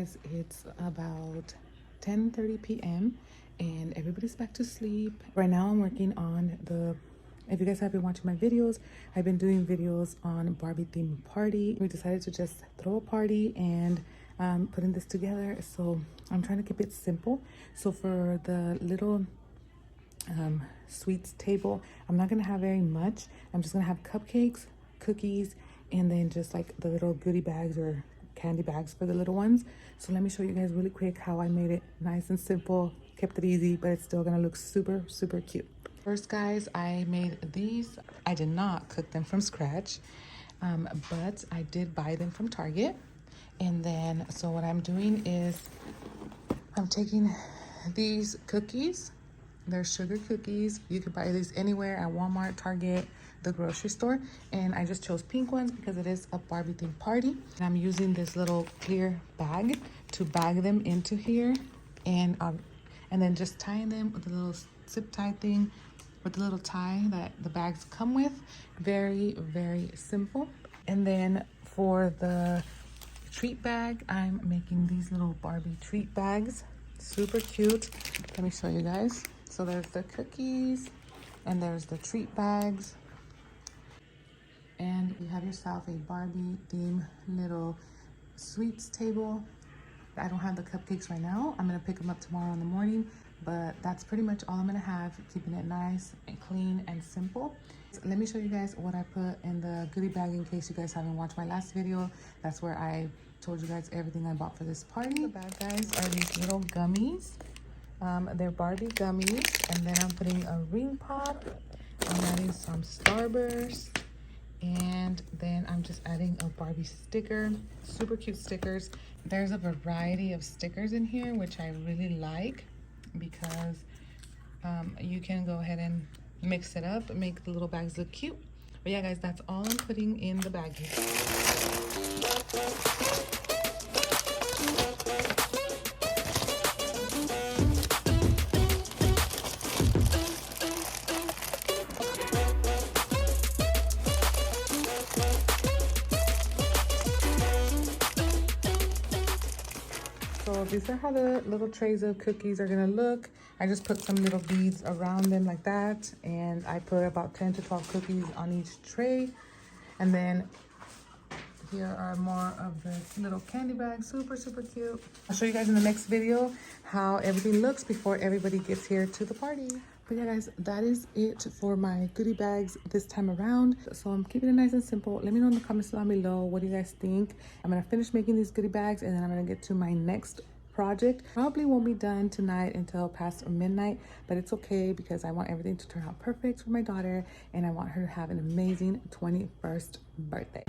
guys, it's about 10:30 p.m. and everybody's back to sleep. Right now I'm working on if you guys have been watching my videos, I've been doing videos on Barbie theme party. We decided to just throw a party and putting this together, so I'm trying to keep it simple. So for the little sweets table, I'm not gonna have very much. I'm just gonna have cupcakes, cookies, and then just like the little goodie bags or candy bags for the little ones. So let me show you guys really quick how I made it nice and simple, kept it easy, but it's still gonna look super cute. First, guys, I made these. I did not cook them from scratch, but I did buy them from Target. And then so what I'm doing is I'm taking these cookies. They're sugar cookies. You could buy these anywhere at Walmart, Target, the grocery store, and I just chose pink ones because it is a Barbie themed party. And I'm using this little clear bag to bag them into here, and then just tying them with a little zip tie thing with the little tie that the bags come with. Very simple. And then for the treat bag, I'm making these little Barbie treat bags. Super cute. Let me show you guys. So there's the cookies and there's the treat bags. And you have yourself a Barbie theme little sweets table. I don't have the cupcakes right now. I'm gonna pick them up tomorrow in the morning, but that's pretty much all I'm gonna have, keeping it nice and clean and simple. So let me show you guys what I put in the goodie bag in case you guys haven't watched my last video. That's where I told you guys everything I bought for this party. The bag, guys, are these little gummies. They're Barbie gummies, and then I'm putting a ring pop. I'm adding some Starburst, and then I'm just adding a Barbie sticker. Super cute stickers. There's a variety of stickers in here, which I really like because you can go ahead and mix it up and make the little bags look cute. But yeah, guys, that's all I'm putting in the baggies. So these are how the little trays of cookies are gonna look. I just put some little beads around them like that, and I put about 10 to 12 cookies on each tray. And then here are more of the little candy bags. Super cute. I'll show you guys in the next video how everything looks before everybody gets here to the party. But yeah, guys, that is it for my goodie bags this time around. So I'm keeping it nice and simple. Let me know in the comments down below, what do you guys think? I'm gonna finish making these goodie bags, and then I'm gonna get to my next project. Probably won't be done tonight until past midnight, but it's okay because I want everything to turn out perfect for my daughter, and I want her to have an amazing 21st birthday.